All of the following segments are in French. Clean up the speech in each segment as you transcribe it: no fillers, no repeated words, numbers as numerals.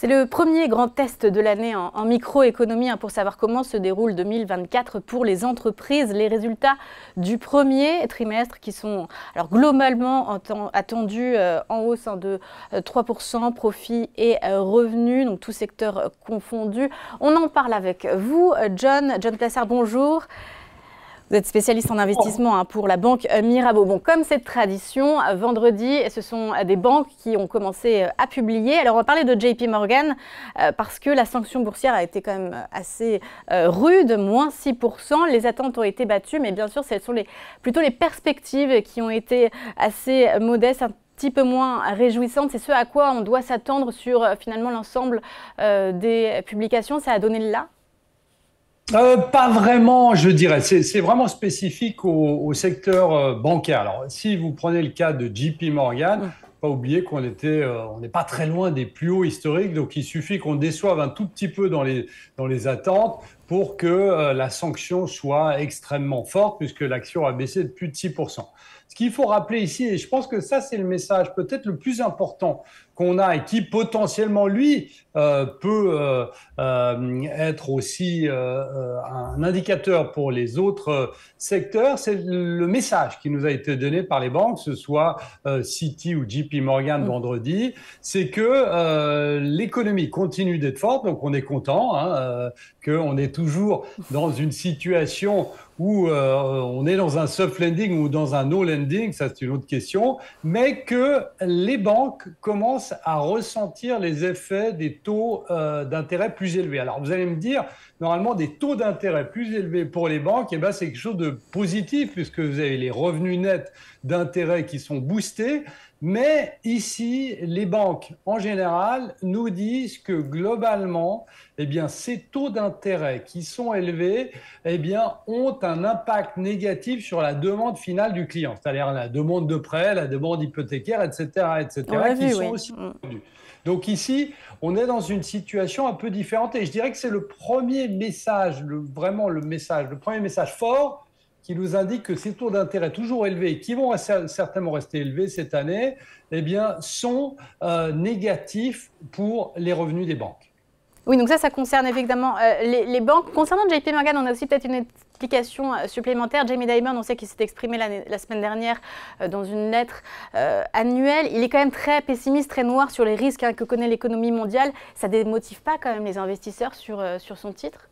C'est le premier grand test de l'année en microéconomie pour savoir comment se déroule 2024 pour les entreprises. Les résultats du premier trimestre qui sont alors globalement attendus en hausse de 3%, profit et revenus, donc tout secteur confondu. On en parle avec vous, John Plassard, bonjour. Vous êtes spécialiste en investissement pour la banque Mirabaud. Bon, comme cette tradition, vendredi, ce sont des banques qui ont commencé à publier. Alors, on va parler de JP Morgan parce que la sanction boursière a été quand même assez rude, moins 6%. Les attentes ont été battues, mais bien sûr, ce sont plutôt les perspectives qui ont été assez modestes, un petit peu moins réjouissantes. C'est ce à quoi on doit s'attendre sur finalement l'ensemble des publications. Ça a donné le là? Pas vraiment, je dirais. C'est vraiment spécifique au secteur bancaire. Alors, si vous prenez le cas de JP Morgan, pas oublier qu'on on n'est pas très loin des plus hauts historiques, donc il suffit qu'on déçoive un tout petit peu dans les attentes pour que la sanction soit extrêmement forte, puisque l'action a baissé de plus de 6%. Ce qu'il faut rappeler ici, et je pense que ça c'est le message peut-être le plus important qu'on a et qui potentiellement lui peut être aussi un indicateur pour les autres secteurs, c'est le message qui nous a été donné par les banques, que ce soit Citi ou JP Morgan vendredi, c'est que l'économie continue d'être forte, donc on est content, qu'on est toujours dans une situation où on est dans un soft landing ou dans un no landing, ça c'est une autre question, mais que les banques commencent à ressentir les effets des taux d'intérêt plus élevés. Alors vous allez me dire, normalement des taux d'intérêt plus élevés pour les banques, eh ben, c'est quelque chose de positif puisque vous avez les revenus nets d'intérêt qui sont boostés. Mais ici, les banques, en général, nous disent que globalement, eh bien, ces taux d'intérêt qui sont élevés, eh bien, ont un impact négatif sur la demande finale du client, c'est-à-dire la demande de prêt, la demande hypothécaire, etc., qui sont aussi revenus. Donc ici, on est dans une situation un peu différente et je dirais que c'est le premier message, le premier message fort qui nous indique que ces taux d'intérêt toujours élevés, qui vont certainement rester élevés cette année, eh bien, sont négatifs pour les revenus des banques. Oui, donc ça concerne évidemment les banques. Concernant JP Morgan, on a aussi peut-être une explication supplémentaire. Jamie Dimon, on sait qu'il s'est exprimé la semaine dernière dans une lettre annuelle. Il est quand même très pessimiste, très noir sur les risques que connaît l'économie mondiale. Ça ne démotive pas quand même les investisseurs sur son titre ?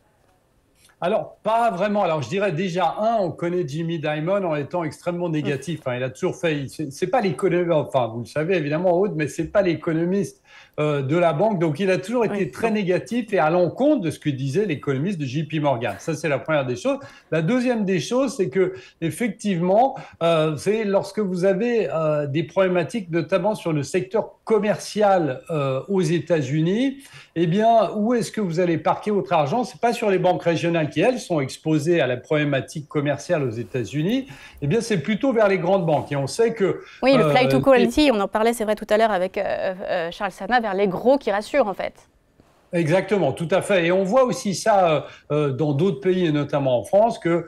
Alors, pas vraiment. Alors, je dirais déjà, on connaît Jamie Dimon en étant extrêmement négatif. Il a toujours fait, c'est pas l'économiste, enfin, vous le savez évidemment, Aude, mais c'est pas l'économiste de la banque. Donc, il a toujours été très négatif et à l'encontre de ce que disait l'économiste de JP Morgan. Ça, c'est la première des choses. La deuxième des choses, c'est que, effectivement, c'est lorsque vous avez des problématiques, notamment sur le secteur commercial aux États-Unis, eh bien, où est-ce que vous allez parquer votre argent? C'est pas sur les banques régionales qui, elles, sont exposées à la problématique commerciale aux États-Unis, eh bien, c'est plutôt vers les grandes banques. Et on sait que... Oui, le flight to quality, on en parlait, c'est vrai, tout à l'heure avec Charles Sana, vers les gros qui rassurent, en fait. Exactement, tout à fait. Et on voit aussi ça dans d'autres pays, et notamment en France, que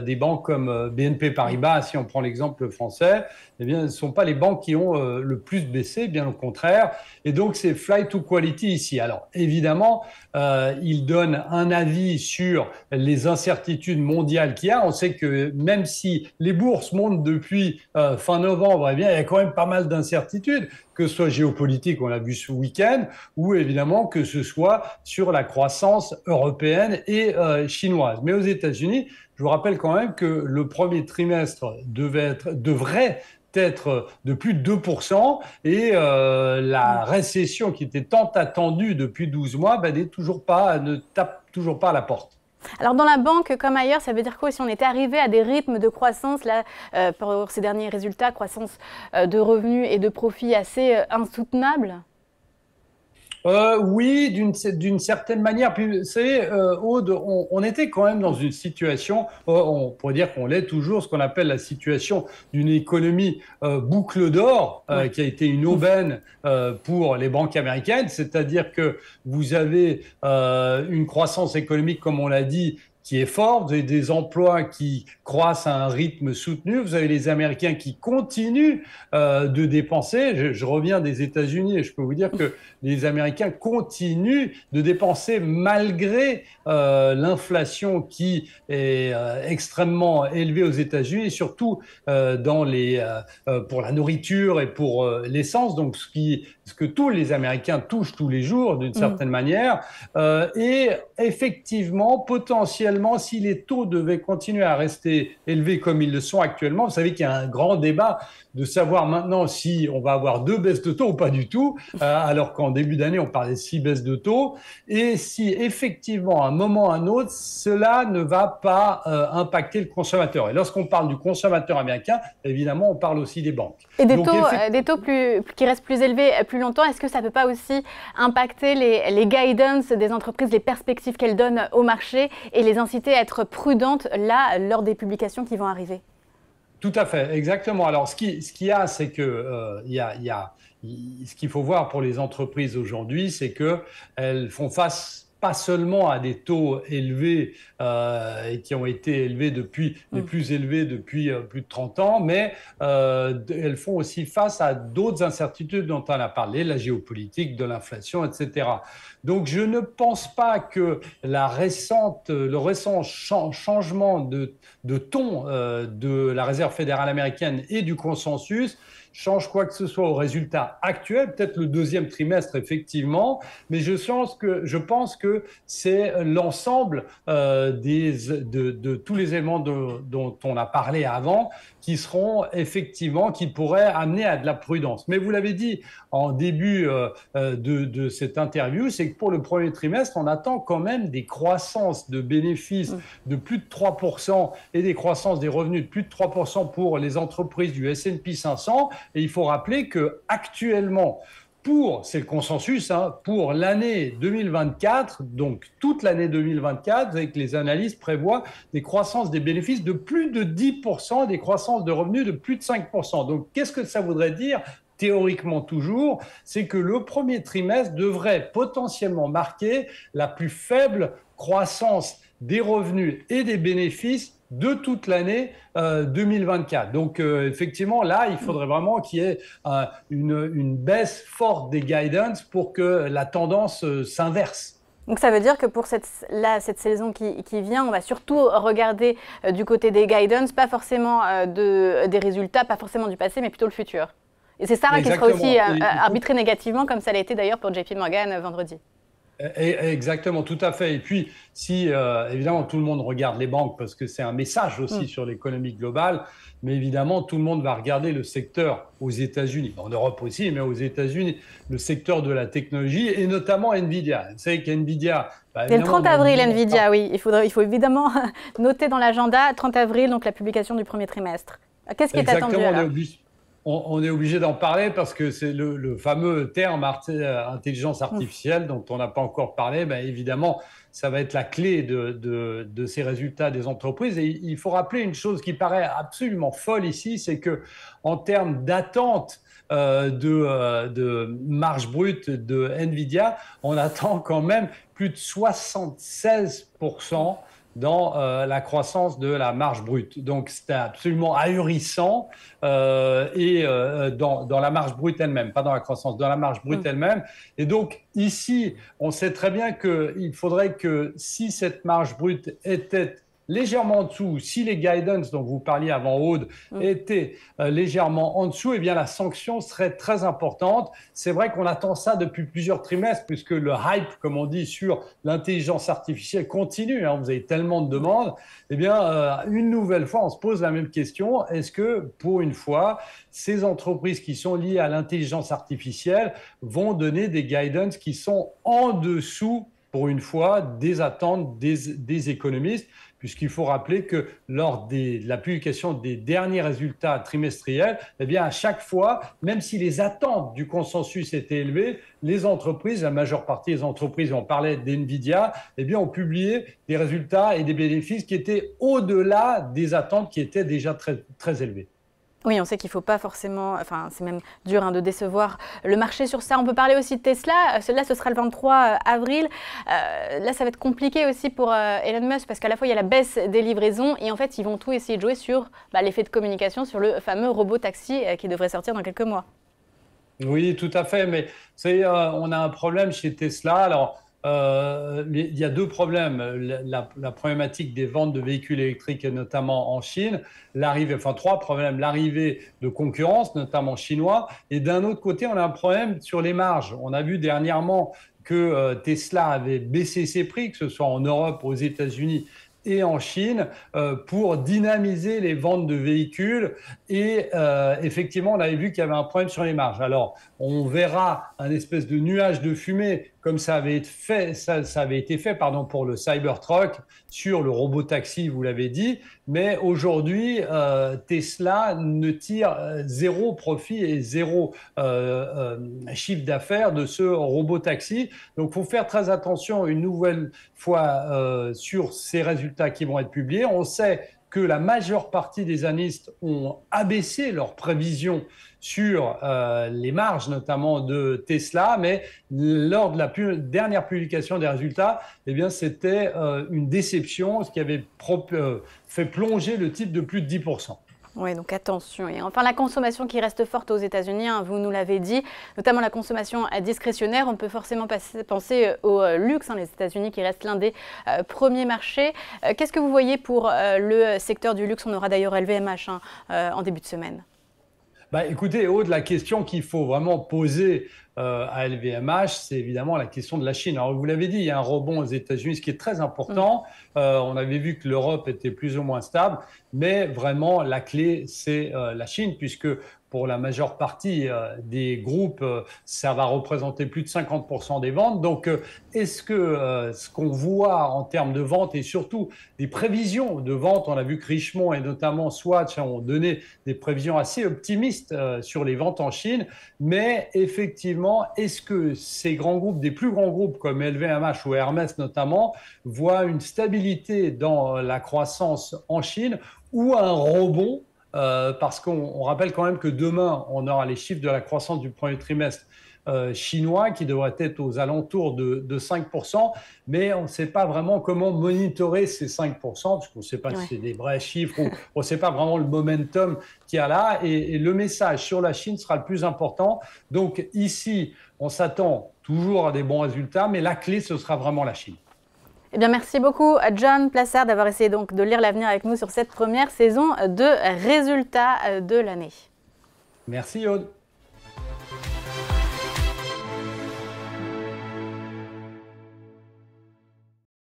des banques comme BNP Paribas, si on prend l'exemple français, eh bien, ce ne sont pas les banques qui ont le plus baissé, bien au contraire. Et donc, c'est flight to quality ici. Alors, évidemment, il donne un avis sur les incertitudes mondiales qu'il y a. On sait que même si les bourses montent depuis fin novembre, eh bien, il y a quand même pas mal d'incertitudes, que ce soit géopolitique, on l'a vu ce week-end, ou évidemment que ce soit sur la croissance européenne et chinoise. Mais aux États-Unis, je vous rappelle quand même que le premier trimestre devrait être de plus de 2% et la récession qui était tant attendue depuis 12 mois ne tape toujours pas à la porte. Alors dans la banque comme ailleurs, ça veut dire quoi si on était arrivé à des rythmes de croissance là, pour ces derniers résultats, croissance de revenus et de profits assez insoutenables? Oui, d'une certaine manière. Puis, vous savez, Aude, on était quand même dans une situation, on pourrait dire qu'on l'est toujours, ce qu'on appelle la situation d'une économie boucle d'or, qui a été une aubaine pour les banques américaines. C'est-à-dire que vous avez une croissance économique, comme on l'a dit, qui est fort, vous avez des emplois qui croissent à un rythme soutenu, vous avez les Américains qui continuent de dépenser. Je reviens des États-Unis et je peux vous dire que les Américains continuent de dépenser malgré l'inflation qui est extrêmement élevée aux États-Unis, et surtout pour la nourriture et pour l'essence, donc ce que tous les Américains touchent tous les jours d'une certaine manière. Et effectivement, potentiellement, si les taux devaient continuer à rester élevés comme ils le sont actuellement, vous savez qu'il y a un grand débat de savoir maintenant si on va avoir 2 baisses de taux ou pas du tout, alors qu'en début d'année, on parlait de 6 baisses de taux, et si effectivement, à un moment ou à un autre, cela ne va pas impacter le consommateur. Et lorsqu'on parle du consommateur américain, évidemment, on parle aussi des banques. Et des taux qui restent plus élevés plus longtemps, est-ce que ça ne peut pas aussi impacter les guidance des entreprises, les perspectives qu'elles donnent au marché et les inciter à être prudentes là, lors des publications qui vont arriver? Tout à fait, exactement. Alors, ce qu'il y a, c'est que ce qu'il faut voir pour les entreprises aujourd'hui, c'est qu'elles font face pas seulement à des taux élevés et qui ont été élevés les plus élevés depuis plus de 30 ans, mais elles font aussi face à d'autres incertitudes dont on a parlé, la géopolitique, de l'inflation, etc. Donc, je ne pense pas que le récent changement de ton de la Réserve fédérale américaine et du consensus change quoi que ce soit au résultat actuel, peut-être le deuxième trimestre effectivement, mais je pense que c'est l'ensemble de tous les éléments dont on a parlé avant qui pourraient amener à de la prudence. Mais vous l'avez dit en début de cette interview, c'est que pour le premier trimestre, on attend quand même des croissances de bénéfices de plus de 3% et des croissances des revenus de plus de 3% pour les entreprises du S&P 500. Et il faut rappeler qu'actuellement, c'est le consensus, pour l'année 2024, donc toute l'année 2024, vous savez que les analystes prévoient des croissances des bénéfices de plus de 10% et des croissances de revenus de plus de 5%. Donc, qu'est-ce que ça voudrait dire ? Théoriquement toujours, c'est que le premier trimestre devrait potentiellement marquer la plus faible croissance des revenus et des bénéfices de toute l'année 2024. Donc, effectivement, là, il faudrait vraiment qu'il y ait une baisse forte des guidance pour que la tendance s'inverse. Donc ça veut dire que pour cette saison qui vient, on va surtout regarder du côté des guidance, pas forcément des résultats, pas forcément du passé, mais plutôt le futur. Et c'est Sarah qui sera aussi arbitrée négativement, comme ça l'a été d'ailleurs pour JP Morgan vendredi. Exactement, tout à fait. Et puis, si évidemment tout le monde regarde les banques parce que c'est un message aussi sur l'économie globale, mais évidemment tout le monde va regarder le secteur aux États-Unis, en Europe aussi, mais aux États-Unis, le secteur de la technologie et notamment Nvidia. Vous savez qu'Nvidia… c'est le 30 avril, Nvidia, oui. Il faut évidemment noter dans l'agenda, 30 avril, donc la publication du premier trimestre. Qu'est-ce qui est attendu alors ? On est obligé d'en parler parce que c'est le fameux terme intelligence artificielle dont on n'a pas encore parlé. Évidemment, ça va être la clé de ces résultats des entreprises. Et il faut rappeler une chose qui paraît absolument folle ici, c'est qu'en termes d'attente de marge brute de Nvidia, on attend quand même plus de 76% dans la croissance de la marge brute. Donc, c'est absolument ahurissant dans la marge brute elle-même, pas dans la croissance, dans la marge brute elle-même. Et donc, ici, on sait très bien qu'il faudrait que si cette marge brute était légèrement en dessous, si les guidance dont vous parliez avant Aude étaient légèrement en dessous, eh bien la sanction serait très importante. C'est vrai qu'on attend ça depuis plusieurs trimestres puisque le hype, comme on dit, sur l'intelligence artificielle continue. Vous avez tellement de demandes. Eh bien, une nouvelle fois, on se pose la même question. Est-ce que, pour une fois, ces entreprises qui sont liées à l'intelligence artificielle vont donner des guidance qui sont en dessous, pour une fois, des attentes des économistes, puisqu'il faut rappeler que lors de la publication des derniers résultats trimestriels, eh bien, à chaque fois, même si les attentes du consensus étaient élevées, les entreprises, la majeure partie des entreprises, on parlait d'NVIDIA, eh bien, ont publié des résultats et des bénéfices qui étaient au-delà des attentes qui étaient déjà très, très élevées. Oui, on sait qu'il ne faut pas forcément, enfin c'est même dur de décevoir le marché sur ça. On peut parler aussi de Tesla, celui-là ce sera le 23 avril. Là ça va être compliqué aussi pour Elon Musk parce qu'à la fois il y a la baisse des livraisons et en fait ils vont tout essayer de jouer sur l'effet de communication sur le fameux robot taxi qui devrait sortir dans quelques mois. Oui, tout à fait, mais on a un problème chez Tesla. Alors, il y a deux problèmes. La problématique des ventes de véhicules électriques, notamment en Chine, enfin trois problèmes. L'arrivée de concurrence, notamment chinois, et d'un autre côté, on a un problème sur les marges. On a vu dernièrement que Tesla avait baissé ses prix, que ce soit en Europe, aux États-Unis et en Chine pour dynamiser les ventes de véhicules. Et effectivement, on avait vu qu'il y avait un problème sur les marges. Alors, on verra un espèce de nuage de fumée comme ça avait été fait pour le Cybertruck sur le robot taxi, vous l'avez dit. Mais aujourd'hui, Tesla ne tire zéro profit et zéro chiffre d'affaires de ce robot taxi. Donc, il faut faire très attention une nouvelle fois sur ces résultats qui vont être publiés. On sait que la majeure partie des analystes ont abaissé leurs prévisions sur les marges, notamment de Tesla, mais lors de la dernière publication des résultats, eh bien, c'était une déception, ce qui avait fait plonger le titre de plus de 10%. Oui, donc attention. Et enfin, la consommation qui reste forte aux États-Unis, vous nous l'avez dit, notamment la consommation discrétionnaire. On peut forcément penser au luxe, les États-Unis qui restent l'un des premiers marchés. Qu'est-ce que vous voyez pour le secteur du luxe? On aura d'ailleurs LVMH en début de semaine. Écoutez, Aude, la question qu'il faut vraiment poser à LVMH, c'est évidemment la question de la Chine. Alors, vous l'avez dit, il y a un rebond aux États-Unis, ce qui est très important. On avait vu que l'Europe était plus ou moins stable, mais vraiment, la clé, c'est la Chine, puisque pour la majeure partie des groupes, ça va représenter plus de 50% des ventes. Donc, est-ce que ce qu'on voit en termes de ventes et surtout des prévisions de ventes, on a vu que Richemont et notamment Swatch ont donné des prévisions assez optimistes sur les ventes en Chine, mais effectivement, est-ce que ces grands groupes, des plus grands groupes comme LVMH ou Hermès notamment, voient une stabilité dans la croissance en Chine ou un rebond? Parce qu'on rappelle quand même que demain, on aura les chiffres de la croissance du premier trimestre chinois qui devraient être aux alentours de 5%, mais on ne sait pas vraiment comment monitorer ces 5%, parce qu'on ne sait pas si c'est des vrais chiffres, ou on ne sait pas vraiment le momentum qu'il y a là, et le message sur la Chine sera le plus important. Donc ici, on s'attend toujours à des bons résultats, mais la clé, ce sera vraiment la Chine. Eh bien, merci beaucoup, John Plassard, d'avoir essayé donc de lire l'avenir avec nous sur cette première saison de résultats de l'année. Merci, Aude.